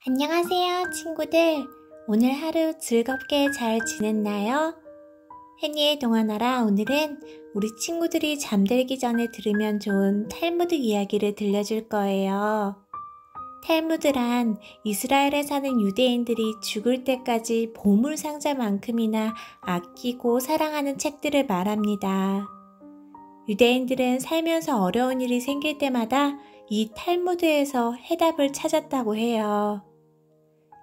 안녕하세요, 친구들. 오늘 하루 즐겁게 잘 지냈나요? 헨리의 동화나라 오늘은 우리 친구들이 잠들기 전에 들으면 좋은 탈무드 이야기를 들려줄 거예요. 탈무드란 이스라엘에 사는 유대인들이 죽을 때까지 보물 상자만큼이나 아끼고 사랑하는 책들을 말합니다. 유대인들은 살면서 어려운 일이 생길 때마다 이 탈무드에서 해답을 찾았다고 해요.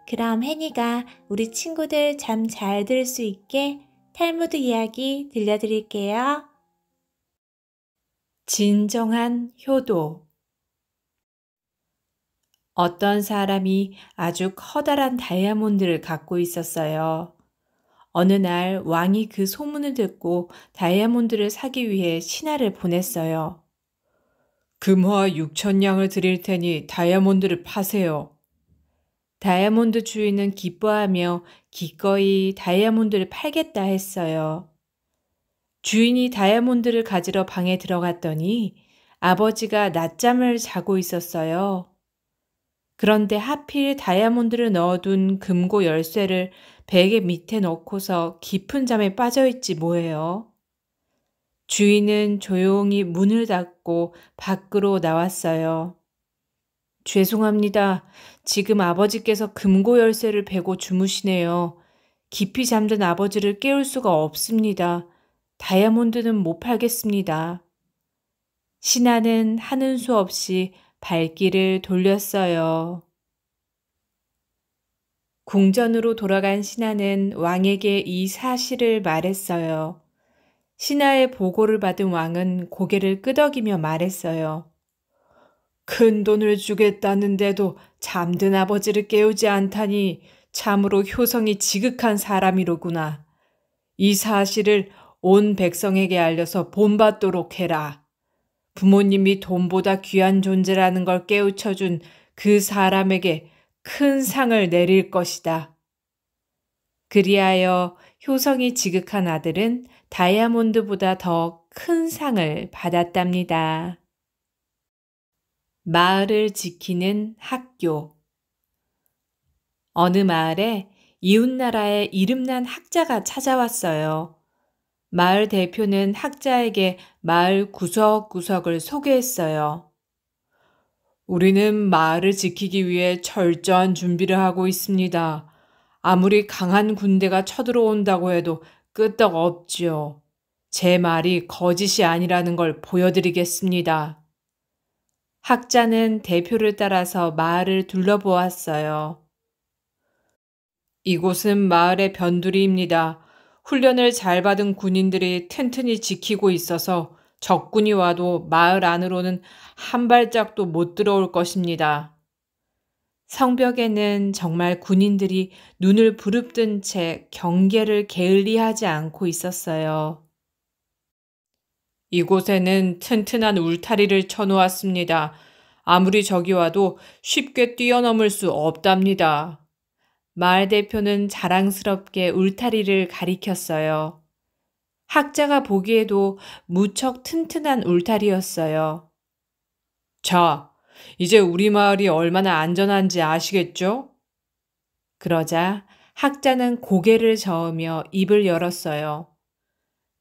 그럼 혜니가 우리 친구들 잠 잘 들 수 있게 탈무드 이야기 들려드릴게요. 진정한 효도. 어떤 사람이 아주 커다란 다이아몬드를 갖고 있었어요. 어느 날 왕이 그 소문을 듣고 다이아몬드를 사기 위해 신하를 보냈어요. 금화 6,000냥을 드릴 테니 다이아몬드를 파세요. 다이아몬드 주인은 기뻐하며 기꺼이 다이아몬드를 팔겠다 했어요. 주인이 다이아몬드를 가지러 방에 들어갔더니 아버지가 낮잠을 자고 있었어요. 그런데 하필 다이아몬드를 넣어둔 금고 열쇠를 베개 밑에 넣고서 깊은 잠에 빠져있지 뭐예요. 주인은 조용히 문을 닫고 밖으로 나왔어요. 죄송합니다. 지금 아버지께서 금고 열쇠를 베고 주무시네요. 깊이 잠든 아버지를 깨울 수가 없습니다. 다이아몬드는 못 팔겠습니다. 신하는 하는 수 없이 발길을 돌렸어요. 궁전으로 돌아간 신하는 왕에게 이 사실을 말했어요. 신하의 보고를 받은 왕은 고개를 끄덕이며 말했어요. 큰 돈을 주겠다는데도 잠든 아버지를 깨우지 않다니 참으로 효성이 지극한 사람이로구나. 이 사실을 온 백성에게 알려서 본받도록 해라. 부모님이 돈보다 귀한 존재라는 걸 깨우쳐준 그 사람에게 큰 상을 내릴 것이다. 그리하여 효성이 지극한 아들은 다이아몬드보다 더 큰 상을 받았답니다. 마을을 지키는 학교. 어느 마을에 이웃나라의 이름난 학자가 찾아왔어요. 마을 대표는 학자에게 마을 구석구석을 소개했어요. 우리는 마을을 지키기 위해 철저한 준비를 하고 있습니다. 아무리 강한 군대가 쳐들어온다고 해도 끄떡 없지요. 제 말이 거짓이 아니라는 걸 보여드리겠습니다. 학자는 대표를 따라서 마을을 둘러보았어요. 이곳은 마을의 변두리입니다. 훈련을 잘 받은 군인들이 튼튼히 지키고 있어서 적군이 와도 마을 안으로는 한 발짝도 못 들어올 것입니다. 성벽에는 정말 군인들이 눈을 부릅뜬 채 경계를 게을리하지 않고 있었어요. 이곳에는 튼튼한 울타리를 쳐놓았습니다. 아무리 적이 와도 쉽게 뛰어넘을 수 없답니다. 마을 대표는 자랑스럽게 울타리를 가리켰어요. 학자가 보기에도 무척 튼튼한 울타리였어요. 자, 이제 우리 마을이 얼마나 안전한지 아시겠죠? 그러자 학자는 고개를 저으며 입을 열었어요.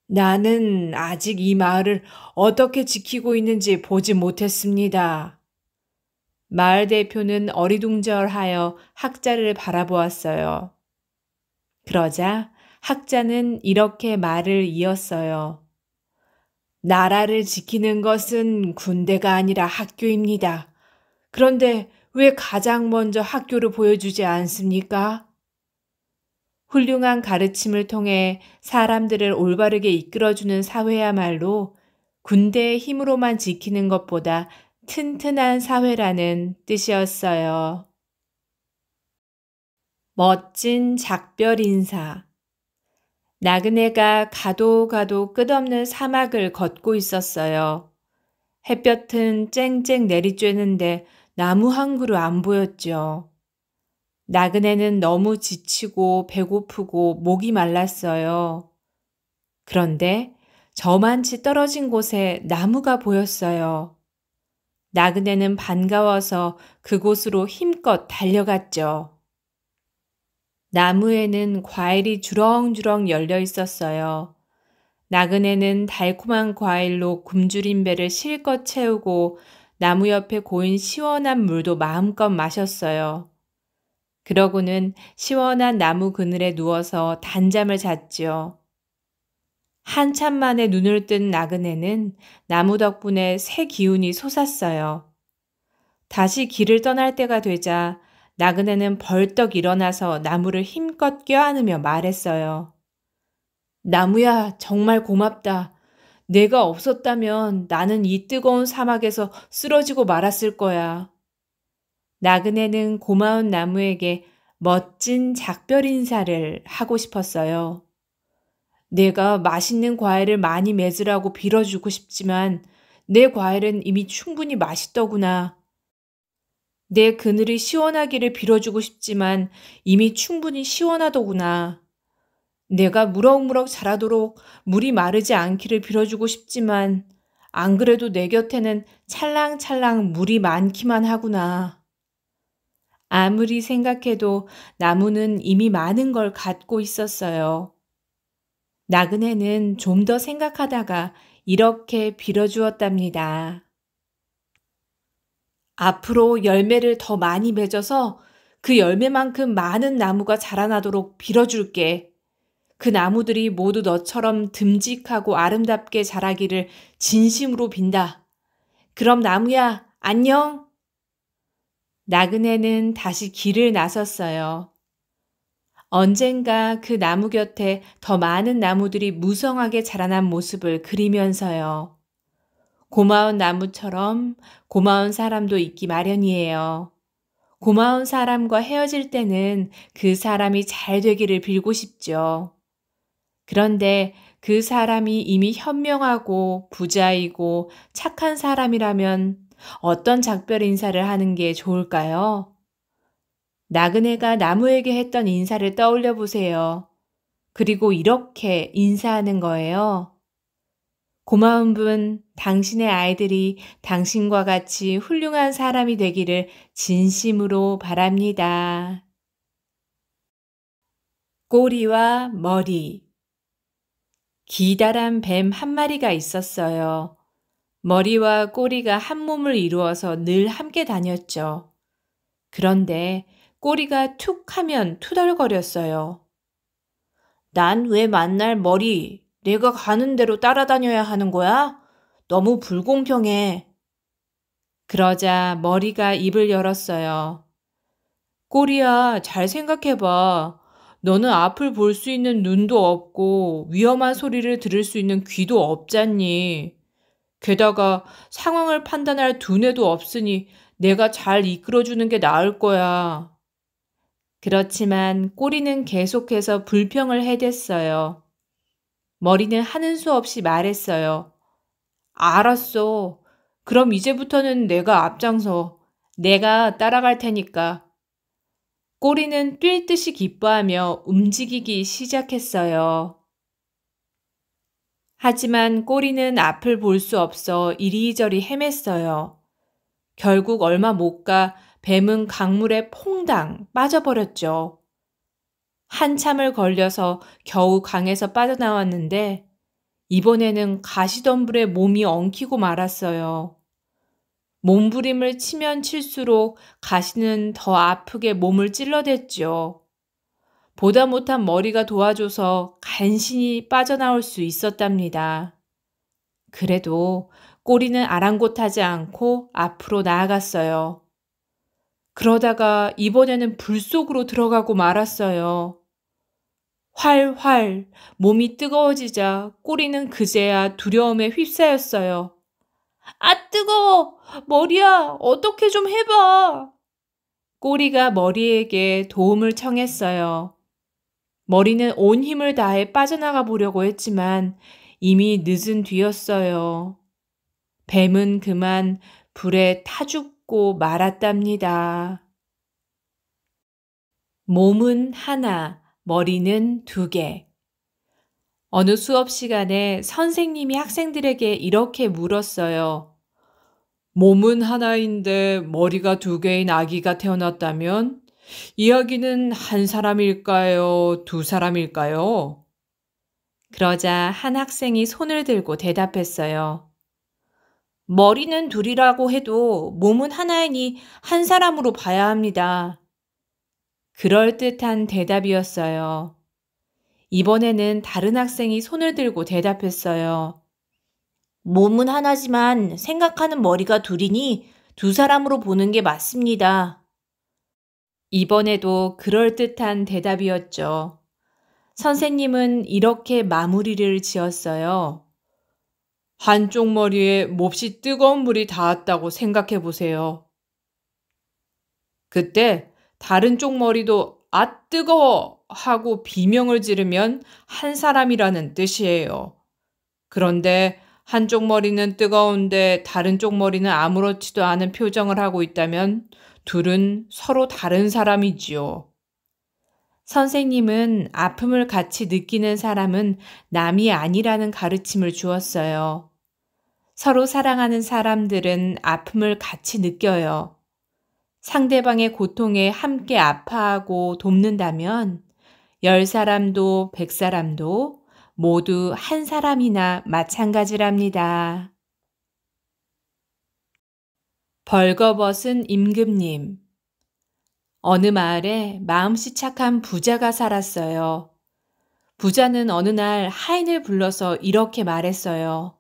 나는 아직 이 마을을 어떻게 지키고 있는지 보지 못했습니다. 마을 대표는 어리둥절하여 학자를 바라보았어요. 그러자 학자는 이렇게 말을 이었어요. 나라를 지키는 것은 군대가 아니라 학교입니다. 그런데 왜 가장 먼저 학교를 보여주지 않습니까? 훌륭한 가르침을 통해 사람들을 올바르게 이끌어주는 사회야말로 군대의 힘으로만 지키는 것보다 튼튼한 사회라는 뜻이었어요. 멋진 작별 인사. 나그네가 가도 끝없는 사막을 걷고 있었어요. 햇볕은 쨍쨍 내리쬐는데 나무 한 그루 안 보였죠. 나그네는 너무 지치고 배고프고 목이 말랐어요. 그런데 저만치 떨어진 곳에 나무가 보였어요. 나그네는 반가워서 그곳으로 힘껏 달려갔죠. 나무에는 과일이 주렁주렁 열려 있었어요. 나그네는 달콤한 과일로 굶주린 배를 실컷 채우고 나무 옆에 고인 시원한 물도 마음껏 마셨어요. 그러고는 시원한 나무 그늘에 누워서 단잠을 잤지요. 한참 만에 눈을 뜬 나그네는 나무 덕분에 새 기운이 솟았어요. 다시 길을 떠날 때가 되자 나그네는 벌떡 일어나서 나무를 힘껏 껴안으며 말했어요. 나무야, 정말 고맙다. 내가 없었다면 나는 이 뜨거운 사막에서 쓰러지고 말았을 거야. 나그네는 고마운 나무에게 멋진 작별 인사를 하고 싶었어요. 내가 맛있는 과일을 많이 맺으라고 빌어주고 싶지만 내 과일은 이미 충분히 맛있더구나. 내 그늘이 시원하기를 빌어주고 싶지만 이미 충분히 시원하더구나. 내가 무럭무럭 자라도록 물이 마르지 않기를 빌어주고 싶지만 안 그래도 내 곁에는 찰랑찰랑 물이 많기만 하구나. 아무리 생각해도 나무는 이미 많은 걸 갖고 있었어요. 나그네는 좀 더 생각하다가 이렇게 빌어주었답니다. 앞으로 열매를 더 많이 맺어서 그 열매만큼 많은 나무가 자라나도록 빌어줄게. 그 나무들이 모두 너처럼 듬직하고 아름답게 자라기를 진심으로 빈다. 그럼 나무야, 안녕! 나그네는 다시 길을 나섰어요. 언젠가 그 나무 곁에 더 많은 나무들이 무성하게 자라난 모습을 그리면서요. 고마운 나무처럼 고마운 사람도 있기 마련이에요. 고마운 사람과 헤어질 때는 그 사람이 잘 되기를 빌고 싶죠. 그런데 그 사람이 이미 현명하고 부자이고 착한 사람이라면 어떤 작별 인사를 하는 게 좋을까요? 나그네가 나무에게 했던 인사를 떠올려 보세요. 그리고 이렇게 인사하는 거예요. 고마운 분, 당신의 아이들이 당신과 같이 훌륭한 사람이 되기를 진심으로 바랍니다. 꼬리와 머리. 기다란 뱀 한 마리가 있었어요. 머리와 꼬리가 한 몸을 이루어서 늘 함께 다녔죠. 그런데 꼬리가 툭 하면 투덜거렸어요. 난 왜 만날 머리, 내가 가는 대로 따라다녀야 하는 거야? 너무 불공평해. 그러자 머리가 입을 열었어요. 꼬리야, 잘 생각해봐. 너는 앞을 볼 수 있는 눈도 없고 위험한 소리를 들을 수 있는 귀도 없잖니. 게다가 상황을 판단할 두뇌도 없으니 내가 잘 이끌어주는 게 나을 거야. 그렇지만 꼬리는 계속해서 불평을 해댔어요. 머리는 하는 수 없이 말했어요. 알았어. 그럼 이제부터는 내가 앞장서. 내가 따라갈 테니까. 꼬리는 뛸 듯이 기뻐하며 움직이기 시작했어요. 하지만 꼬리는 앞을 볼 수 없어 이리저리 헤맸어요. 결국 얼마 못 가 뱀은 강물에 퐁당 빠져버렸죠. 한참을 걸려서 겨우 강에서 빠져나왔는데 이번에는 가시덤불에 몸이 엉키고 말았어요. 몸부림을 치면 칠수록 가시는 더 아프게 몸을 찔러댔죠. 보다 못한 머리가 도와줘서 간신히 빠져나올 수 있었답니다. 그래도 꼬리는 아랑곳하지 않고 앞으로 나아갔어요. 그러다가 이번에는 불 속으로 들어가고 말았어요. 활활 몸이 뜨거워지자 꼬리는 그제야 두려움에 휩싸였어요. 아, 뜨거워! 머리야, 어떻게 좀 해봐! 꼬리가 머리에게 도움을 청했어요. 머리는 온 힘을 다해 빠져나가 보려고 했지만 이미 늦은 뒤였어요. 뱀은 그만 불에 타 죽고 말았답니다. 몸은 하나, 머리는 두 개. 어느 수업 시간에 선생님이 학생들에게 이렇게 물었어요. 몸은 하나인데 머리가 두 개인 아기가 태어났다면 이 아기는 한 사람일까요? 두 사람일까요? 그러자 한 학생이 손을 들고 대답했어요. 머리는 둘이라고 해도 몸은 하나이니 한 사람으로 봐야 합니다. 그럴듯한 대답이었어요. 이번에는 다른 학생이 손을 들고 대답했어요. 몸은 하나지만 생각하는 머리가 둘이니 두 사람으로 보는 게 맞습니다. 이번에도 그럴듯한 대답이었죠. 선생님은 이렇게 마무리를 지었어요. 한쪽 머리에 몹시 뜨거운 물이 닿았다고 생각해 보세요. 그때 다른 쪽 머리도 아 뜨거워 하고 비명을 지르면 한 사람이라는 뜻이에요. 그런데 한쪽 머리는 뜨거운데 다른 쪽 머리는 아무렇지도 않은 표정을 하고 있다면 둘은 서로 다른 사람이지요. 선생님은 아픔을 같이 느끼는 사람은 남이 아니라는 가르침을 주었어요. 서로 사랑하는 사람들은 아픔을 같이 느껴요. 상대방의 고통에 함께 아파하고 돕는다면 10사람도 100사람도 모두 한 사람이나 마찬가지랍니다. 벌거벗은 임금님. 어느 마을에 마음씨 착한 부자가 살았어요. 부자는 어느 날 하인을 불러서 이렇게 말했어요.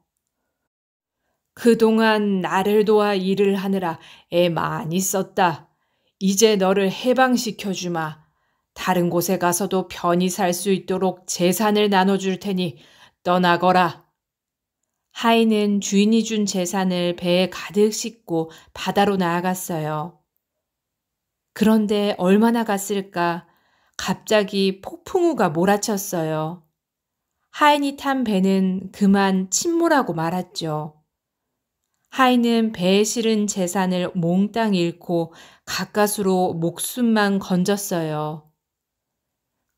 그동안 나를 도와 일을 하느라 애 많이 썼다. 이제 너를 해방시켜 주마. 다른 곳에 가서도 편히 살 수 있도록 재산을 나눠줄 테니 떠나거라. 하인은 주인이 준 재산을 배에 가득 싣고 바다로 나아갔어요. 그런데 얼마나 갔을까? 갑자기 폭풍우가 몰아쳤어요. 하인이 탄 배는 그만 침몰하고 말았죠. 하인은 배에 실은 재산을 몽땅 잃고 가까스로 목숨만 건졌어요.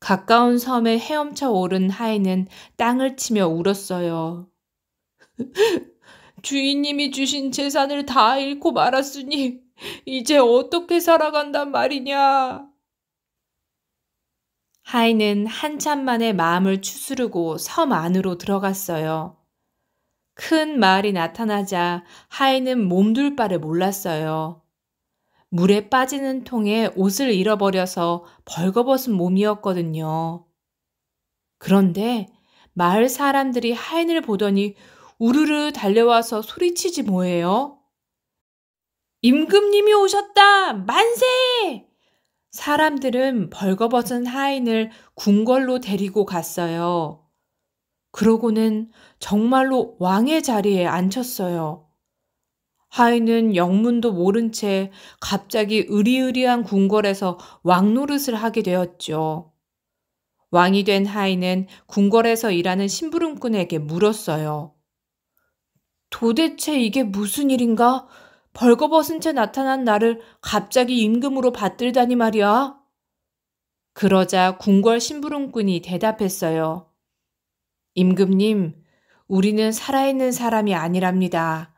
가까운 섬에 헤엄쳐 오른 하인은 땅을 치며 울었어요. 주인님이 주신 재산을 다 잃고 말았으니 이제 어떻게 살아간단 말이냐. 하인은 한참 만에 마음을 추스르고 섬 안으로 들어갔어요. 큰 마을이 나타나자 하인은 몸둘 바를 몰랐어요. 물에 빠지는 통에 옷을 잃어버려서 벌거벗은 몸이었거든요. 그런데 마을 사람들이 하인을 보더니 우르르 달려와서 소리치지 뭐예요? 임금님이 오셨다! 만세! 사람들은 벌거벗은 하인을 궁궐로 데리고 갔어요. 그러고는 정말로 왕의 자리에 앉혔어요. 하인은 영문도 모른 채 갑자기 으리으리한 궁궐에서 왕 노릇을 하게 되었죠. 왕이 된 하인은 궁궐에서 일하는 심부름꾼에게 물었어요. 도대체 이게 무슨 일인가? 벌거벗은 채 나타난 나를 갑자기 임금으로 받들다니 말이야. 그러자 궁궐 심부름꾼이 대답했어요. 임금님, 우리는 살아있는 사람이 아니랍니다.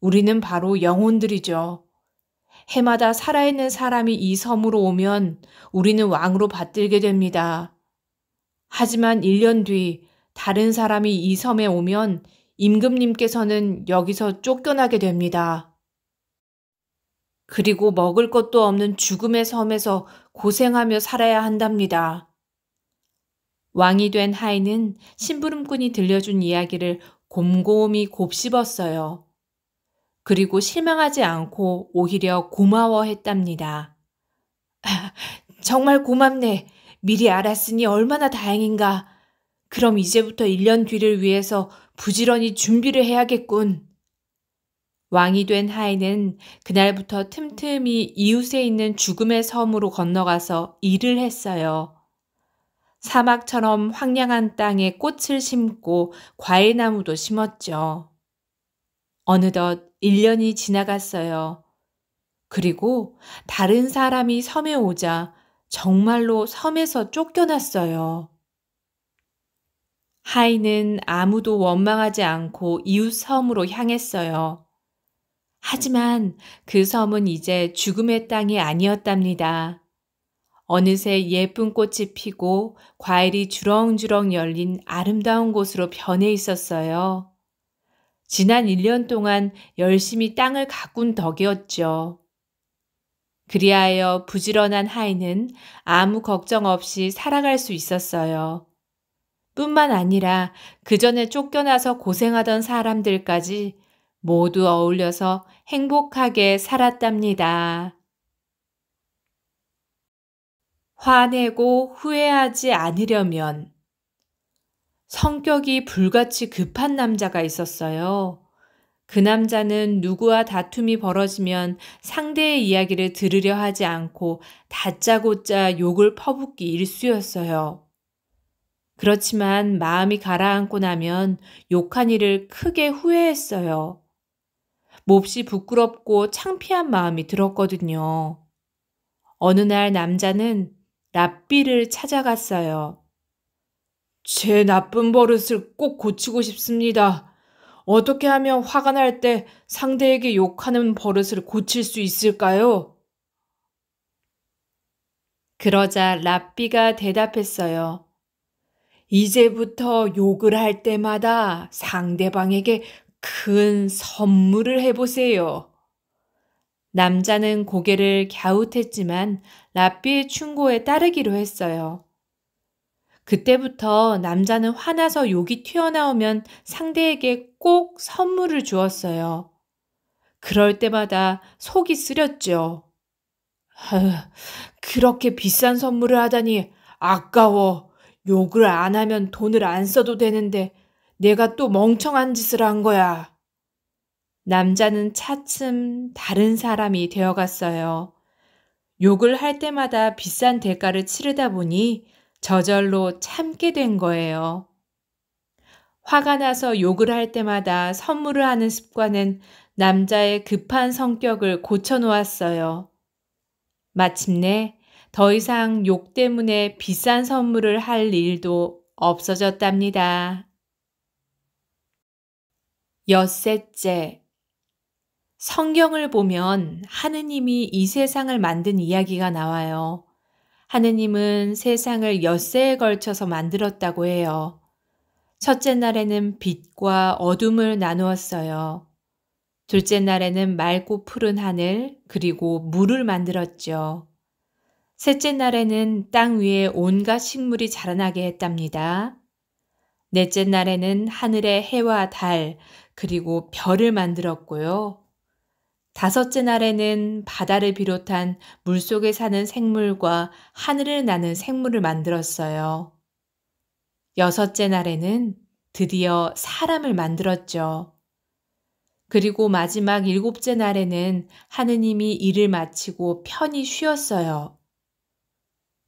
우리는 바로 영혼들이죠. 해마다 살아있는 사람이 이 섬으로 오면 우리는 왕으로 받들게 됩니다. 하지만 1년 뒤 다른 사람이 이 섬에 오면 임금님께서는 여기서 쫓겨나게 됩니다. 그리고 먹을 것도 없는 죽음의 섬에서 고생하며 살아야 한답니다. 왕이 된 하인은 심부름꾼이 들려준 이야기를 곰곰이 곱씹었어요. 그리고 실망하지 않고 오히려 고마워했답니다. 정말 고맙네. 미리 알았으니 얼마나 다행인가. 그럼 이제부터 1년 뒤를 위해서 부지런히 준비를 해야겠군. 왕이 된 하인은 그날부터 틈틈이 이웃에 있는 죽음의 섬으로 건너가서 일을 했어요. 사막처럼 황량한 땅에 꽃을 심고 과일나무도 심었죠. 어느덧 1년이 지나갔어요. 그리고 다른 사람이 섬에 오자 정말로 섬에서 쫓겨났어요. 하인은 아무도 원망하지 않고 이웃 섬으로 향했어요. 하지만 그 섬은 이제 죽음의 땅이 아니었답니다. 어느새 예쁜 꽃이 피고 과일이 주렁주렁 열린 아름다운 곳으로 변해 있었어요. 지난 1년 동안 열심히 땅을 가꾼 덕이었죠. 그리하여 부지런한 하인은 아무 걱정 없이 살아갈 수 있었어요. 뿐만 아니라 그 전에 쫓겨나서 고생하던 사람들까지 모두 어울려서 행복하게 살았답니다. 화내고 후회하지 않으려면 성격이 불같이 급한 남자가 있었어요. 그 남자는 누구와 다툼이 벌어지면 상대의 이야기를 들으려 하지 않고 다짜고짜 욕을 퍼붓기 일쑤였어요. 그렇지만 마음이 가라앉고 나면 욕한 일을 크게 후회했어요. 몹시 부끄럽고 창피한 마음이 들었거든요. 어느 날 남자는 랍비를 찾아갔어요. 제 나쁜 버릇을 꼭 고치고 싶습니다. 어떻게 하면 화가 날 때 상대에게 욕하는 버릇을 고칠 수 있을까요? 그러자 랍비가 대답했어요. 이제부터 욕을 할 때마다 상대방에게 큰 선물을 해보세요. 남자는 고개를 갸웃했지만 랍비의 충고에 따르기로 했어요. 그때부터 남자는 화나서 욕이 튀어나오면 상대에게 꼭 선물을 주었어요. 그럴 때마다 속이 쓰렸죠. 그렇게 비싼 선물을 하다니 아까워. 욕을 안 하면 돈을 안 써도 되는데 내가 또 멍청한 짓을 한 거야. 남자는 차츰 다른 사람이 되어갔어요. 욕을 할 때마다 비싼 대가를 치르다 보니 저절로 참게 된 거예요. 화가 나서 욕을 할 때마다 선물을 하는 습관은 남자의 급한 성격을 고쳐놓았어요. 마침내 더 이상 욕 때문에 비싼 선물을 할 일도 없어졌답니다. 엿새째. 성경을 보면 하느님이 이 세상을 만든 이야기가 나와요. 하느님은 세상을 엿새에 걸쳐서 만들었다고 해요. 첫째 날에는 빛과 어둠을 나누었어요. 둘째 날에는 맑고 푸른 하늘, 그리고 물을 만들었죠. 셋째 날에는 땅 위에 온갖 식물이 자라나게 했답니다. 넷째 날에는 하늘의 해와 달, 그리고 별을 만들었고요. 다섯째 날에는 바다를 비롯한 물속에 사는 생물과 하늘을 나는 생물을 만들었어요. 여섯째 날에는 드디어 사람을 만들었죠. 그리고 마지막 일곱째 날에는 하느님이 일을 마치고 편히 쉬었어요.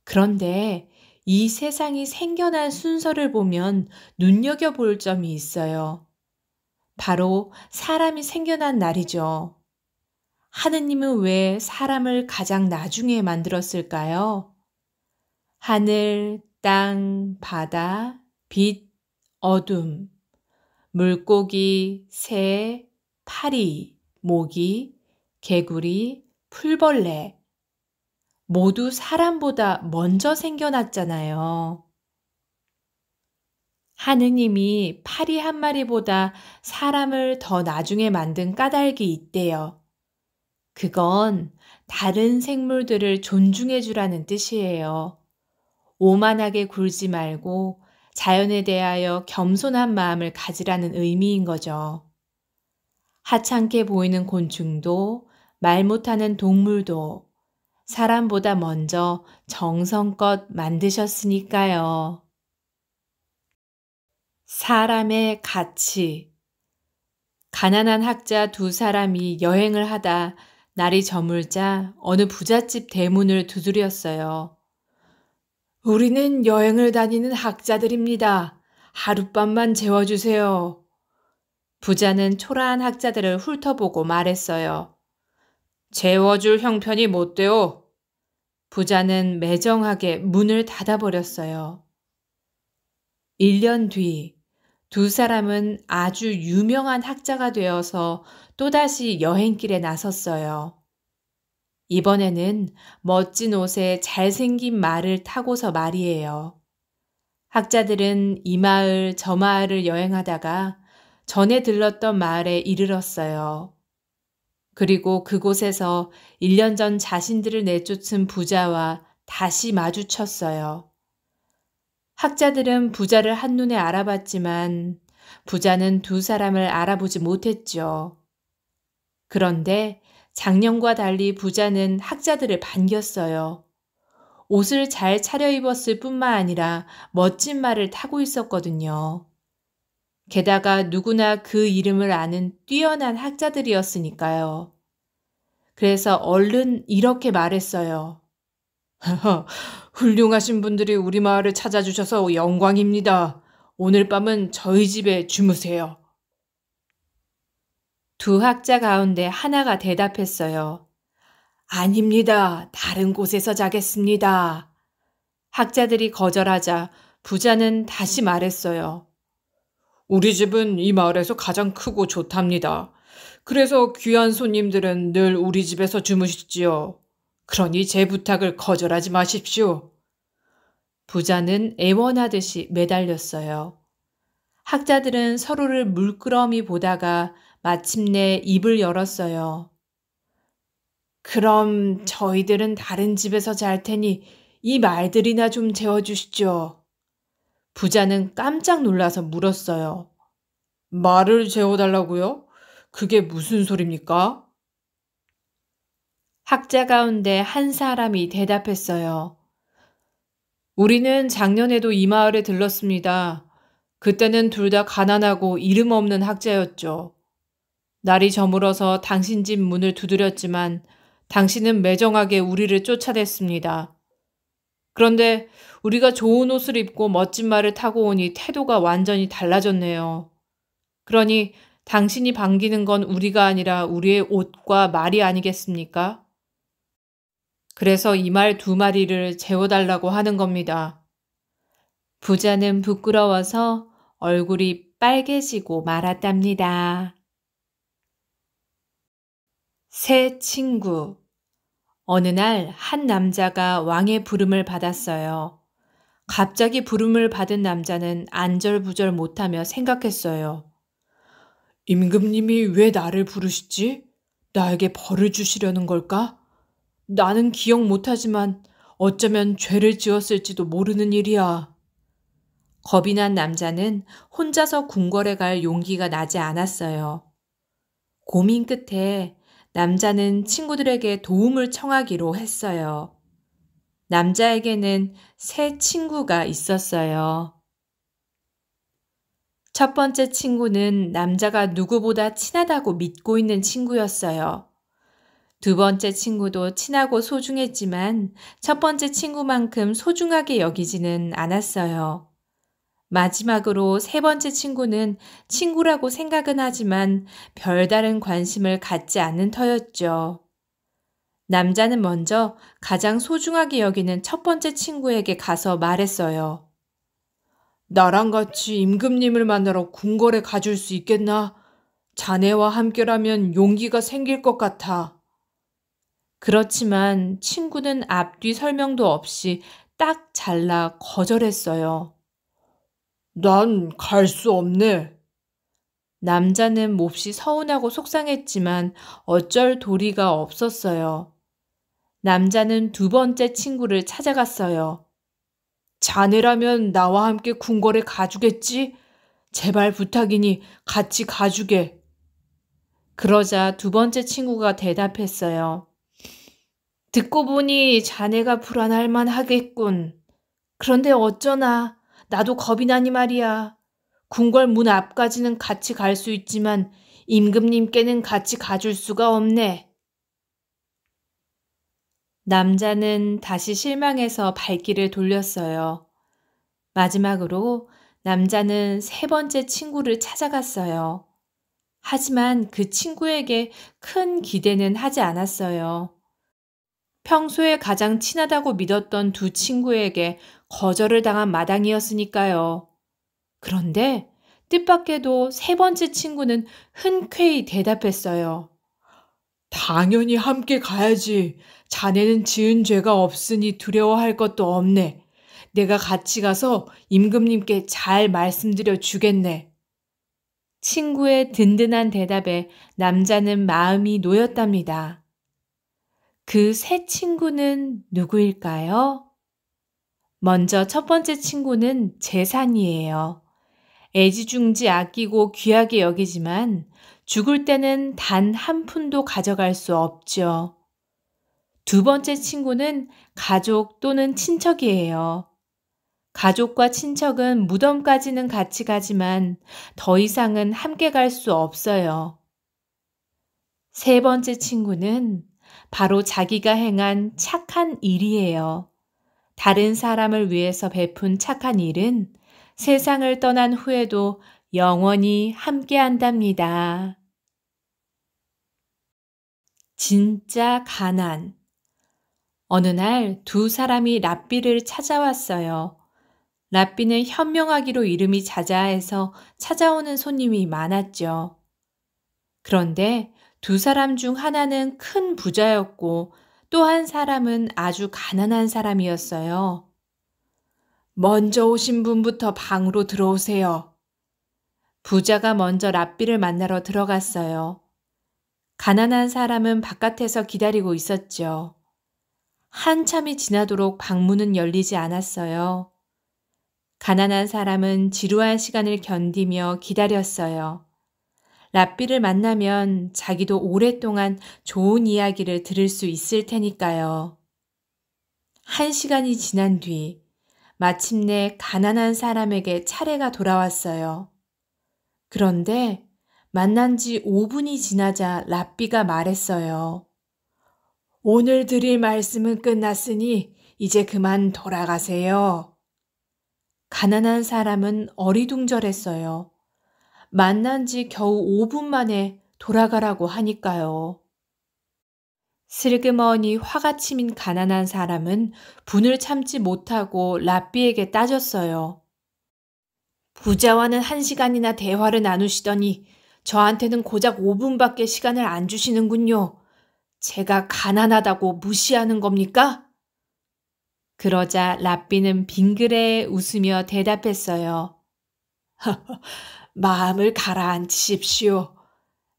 그런데 이 세상이 생겨난 순서를 보면 눈여겨볼 점이 있어요. 바로 사람이 생겨난 날이죠. 하느님은 왜 사람을 가장 나중에 만들었을까요? 하늘, 땅, 바다, 빛, 어둠, 물고기, 새, 파리, 모기, 개구리, 풀벌레 모두 사람보다 먼저 생겨났잖아요. 하느님이 파리 한 마리보다 사람을 더 나중에 만든 까닭이 있대요. 그건 다른 생물들을 존중해 주라는 뜻이에요. 오만하게 굴지 말고 자연에 대하여 겸손한 마음을 가지라는 의미인 거죠. 하찮게 보이는 곤충도 말 못하는 동물도 사람보다 먼저 정성껏 만드셨으니까요. 사람의 가치. 가난한 학자 두 사람이 여행을 하다 날이 저물자 어느 부잣집 대문을 두드렸어요. 우리는 여행을 다니는 학자들입니다. 하룻밤만 재워주세요. 부자는 초라한 학자들을 훑어보고 말했어요. 재워줄 형편이 못 돼요. 부자는 매정하게 문을 닫아버렸어요. 1년 뒤 두 사람은 아주 유명한 학자가 되어서 또다시 여행길에 나섰어요. 이번에는 멋진 옷에 잘생긴 말을 타고서 말이에요. 학자들은 이 마을 저 마을을 여행하다가 전에 들렀던 마을에 이르렀어요. 그리고 그곳에서 1년 전 자신들을 내쫓은 부자와 다시 마주쳤어요. 학자들은 부자를 한눈에 알아봤지만 부자는 두 사람을 알아보지 못했죠. 그런데 작년과 달리 부자는 학자들을 반겼어요. 옷을 잘 차려입었을 뿐만 아니라 멋진 말을 타고 있었거든요. 게다가 누구나 그 이름을 아는 뛰어난 학자들이었으니까요. 그래서 얼른 이렇게 말했어요. 훌륭하신 분들이 우리 마을을 찾아주셔서 영광입니다. 오늘 밤은 저희 집에 주무세요. 두 학자 가운데 하나가 대답했어요. 아닙니다. 다른 곳에서 자겠습니다. 학자들이 거절하자 부자는 다시 말했어요. 우리 집은 이 마을에서 가장 크고 좋답니다. 그래서 귀한 손님들은 늘 우리 집에서 주무시지요. 그러니 제 부탁을 거절하지 마십시오. 부자는 애원하듯이 매달렸어요. 학자들은 서로를 물끄러미 보다가 마침내 입을 열었어요. 그럼 저희들은 다른 집에서 잘 테니 이 말들이나 좀 재워주시죠. 부자는 깜짝 놀라서 물었어요. 말을 재워달라고요? 그게 무슨 소립니까? 학자 가운데 한 사람이 대답했어요. 우리는 작년에도 이 마을에 들렀습니다. 그때는 둘 다 가난하고 이름 없는 학자였죠. 날이 저물어서 당신 집 문을 두드렸지만 당신은 매정하게 우리를 쫓아냈습니다. 그런데 우리가 좋은 옷을 입고 멋진 말을 타고 오니 태도가 완전히 달라졌네요. 그러니 당신이 반기는 건 우리가 아니라 우리의 옷과 말이 아니겠습니까? 그래서 이 말 두 마리를 재워달라고 하는 겁니다. 부자는 부끄러워서 얼굴이 빨개지고 말았답니다. 새 친구. 어느 날 한 남자가 왕의 부름을 받았어요. 갑자기 부름을 받은 남자는 안절부절 못하며 생각했어요. 임금님이 왜 나를 부르시지? 나에게 벌을 주시려는 걸까? 나는 기억 못하지만 어쩌면 죄를 지었을지도 모르는 일이야. 겁이 난 남자는 혼자서 궁궐에 갈 용기가 나지 않았어요. 고민 끝에 남자는 친구들에게 도움을 청하기로 했어요. 남자에게는 새 친구가 있었어요. 첫 번째 친구는 남자가 누구보다 친하다고 믿고 있는 친구였어요. 두 번째 친구도 친하고 소중했지만 첫 번째 친구만큼 소중하게 여기지는 않았어요. 마지막으로 세 번째 친구는 친구라고 생각은 하지만 별다른 관심을 갖지 않는 터였죠. 남자는 먼저 가장 소중하게 여기는 첫 번째 친구에게 가서 말했어요. 나랑 같이 임금님을 만나러 궁궐에 가줄 수 있겠나? 자네와 함께라면 용기가 생길 것 같아. 그렇지만 친구는 앞뒤 설명도 없이 딱 잘라 거절했어요. 난 갈 수 없네. 남자는 몹시 서운하고 속상했지만 어쩔 도리가 없었어요. 남자는 두 번째 친구를 찾아갔어요. 자네라면 나와 함께 궁궐에 가주겠지? 제발 부탁이니 같이 가주게. 그러자 두 번째 친구가 대답했어요. 듣고 보니 자네가 불안할 만하겠군. 그런데 어쩌나 나도 겁이 나니 말이야. 궁궐 문 앞까지는 같이 갈 수 있지만 임금님께는 같이 가줄 수가 없네. 남자는 다시 실망해서 발길을 돌렸어요. 마지막으로 남자는 세 번째 친구를 찾아갔어요. 하지만 그 친구에게 큰 기대는 하지 않았어요. 평소에 가장 친하다고 믿었던 두 친구에게 거절을 당한 마당이었으니까요. 그런데 뜻밖에도 세 번째 친구는 흔쾌히 대답했어요. 당연히 함께 가야지. 자네는 지은 죄가 없으니 두려워할 것도 없네. 내가 같이 가서 임금님께 잘 말씀드려 주겠네. 친구의 든든한 대답에 남자는 마음이 놓였답니다. 그 새 친구는 누구일까요? 먼저 첫 번째 친구는 재산이에요. 애지중지 아끼고 귀하게 여기지만 죽을 때는 단 한 푼도 가져갈 수 없죠. 두 번째 친구는 가족 또는 친척이에요. 가족과 친척은 무덤까지는 같이 가지만 더 이상은 함께 갈 수 없어요. 세 번째 친구는 바로 자기가 행한 착한 일이에요. 다른 사람을 위해서 베푼 착한 일은 세상을 떠난 후에도 영원히 함께 한답니다. 진짜 가난. 어느 날 두 사람이 랍비를 찾아왔어요. 랍비는 현명하기로 이름이 자자해서 찾아오는 손님이 많았죠. 그런데 두 사람 중 하나는 큰 부자였고 또 한 사람은 아주 가난한 사람이었어요. 먼저 오신 분부터 방으로 들어오세요. 부자가 먼저 랍비를 만나러 들어갔어요. 가난한 사람은 바깥에서 기다리고 있었죠. 한참이 지나도록 방문은 열리지 않았어요. 가난한 사람은 지루한 시간을 견디며 기다렸어요. 랍비를 만나면 자기도 오랫동안 좋은 이야기를 들을 수 있을 테니까요. 1시간이 지난 뒤 마침내 가난한 사람에게 차례가 돌아왔어요. 그런데 만난 지 5분이 지나자 랍비가 말했어요. 오늘 드릴 말씀은 끝났으니 이제 그만 돌아가세요. 가난한 사람은 어리둥절했어요. 만난 지 겨우 5분 만에 돌아가라고 하니까요. 슬그머니 화가 치민 가난한 사람은 분을 참지 못하고 랍비에게 따졌어요. 부자와는 1시간이나 대화를 나누시더니 저한테는 고작 5분밖에 시간을 안 주시는군요. 제가 가난하다고 무시하는 겁니까? 그러자 랍비는 빙그레 웃으며 대답했어요. 마음을 가라앉히십시오.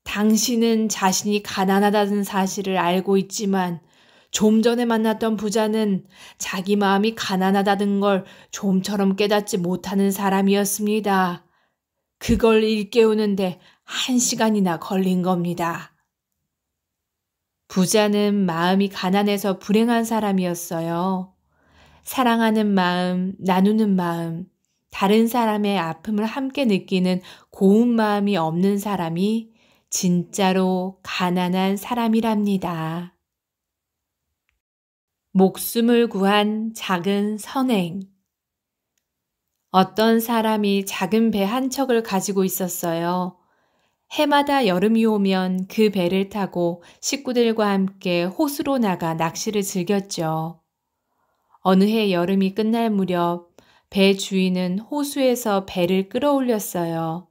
당신은 자신이 가난하다는 사실을 알고 있지만 좀 전에 만났던 부자는 자기 마음이 가난하다는 걸 좀처럼 깨닫지 못하는 사람이었습니다. 그걸 일깨우는데 1시간이나 걸린 겁니다. 부자는 마음이 가난해서 불행한 사람이었어요. 사랑하는 마음, 나누는 마음, 다른 사람의 아픔을 함께 느끼는 고운 마음이 없는 사람이 진짜로 가난한 사람이랍니다. 목숨을 구한 작은 선행. 어떤 사람이 작은 배 한 척을 가지고 있었어요. 해마다 여름이 오면 그 배를 타고 식구들과 함께 호수로 나가 낚시를 즐겼죠. 어느 해 여름이 끝날 무렵 배 주인은 호수에서 배를 끌어올렸어요.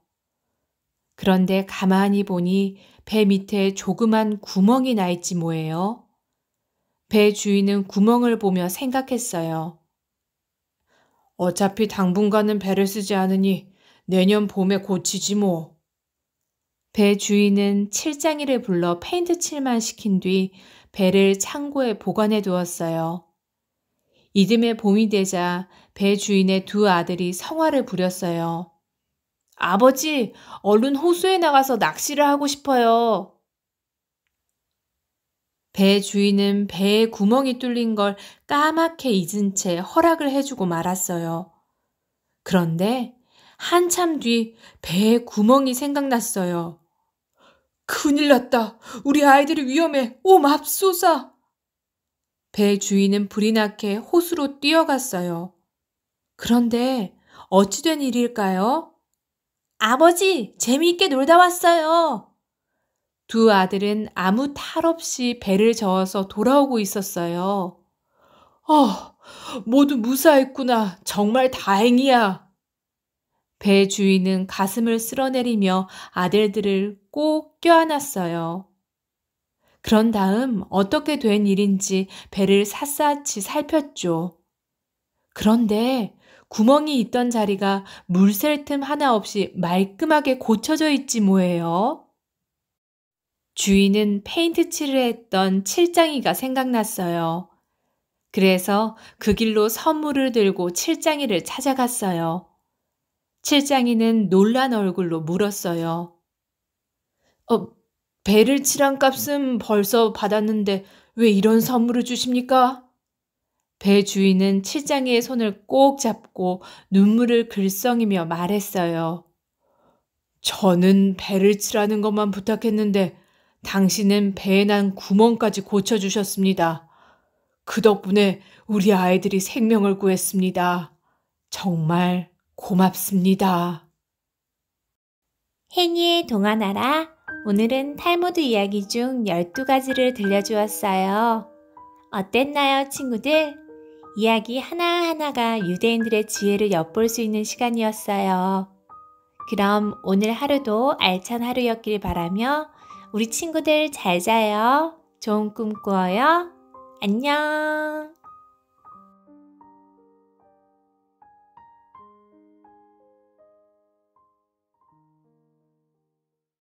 그런데 가만히 보니 배 밑에 조그만 구멍이 나 있지 뭐예요. 배 주인은 구멍을 보며 생각했어요. 어차피 당분간은 배를 쓰지 않으니 내년 봄에 고치지 뭐. 배 주인은 칠장이를 불러 페인트 칠만 시킨 뒤 배를 창고에 보관해 두었어요. 이듬해 봄이 되자 배 주인의 두 아들이 성화를 부렸어요. 아버지, 얼른 호수에 나가서 낚시를 하고 싶어요. 배 주인은 배에 구멍이 뚫린 걸 까맣게 잊은 채 허락을 해주고 말았어요. 그런데 한참 뒤 배에 구멍이 생각났어요. 큰일 났다. 우리 아이들이 위험해. 오, 맙소사. 배 주인은 불이 나게 호수로 뛰어갔어요. 그런데 어찌 된 일일까요? 아버지, 재미있게 놀다 왔어요. 두 아들은 아무 탈 없이 배를 저어서 돌아오고 있었어요. 모두 무사했구나. 정말 다행이야. 배 주인은 가슴을 쓸어내리며 아들들을 꼭 껴안았어요. 그런 다음 어떻게 된 일인지 배를 샅샅이 살폈죠. 그런데 구멍이 있던 자리가 물 셀 틈 하나 없이 말끔하게 고쳐져 있지 뭐예요. 주인은 페인트 칠을 했던 칠장이가 생각났어요. 그래서 그 길로 선물을 들고 칠장이를 찾아갔어요. 칠장이는 놀란 얼굴로 물었어요. 어, 배를 칠한 값은 벌써 받았는데 왜 이런 선물을 주십니까? 배 주인은 칠장이의 손을 꼭 잡고 눈물을 글썽이며 말했어요. 저는 배를 칠하는 것만 부탁했는데 당신은 배에 난 구멍까지 고쳐주셨습니다. 그 덕분에 우리 아이들이 생명을 구했습니다. 정말 고맙습니다. 해니의 동화나라. 오늘은 탈무드 이야기 중 12가지를 들려주었어요. 어땠나요, 친구들? 이야기 하나하나가 유대인들의 지혜를 엿볼 수 있는 시간이었어요. 그럼 오늘 하루도 알찬 하루였길 바라며 우리 친구들 잘 자요. 좋은 꿈 꾸어요. 안녕.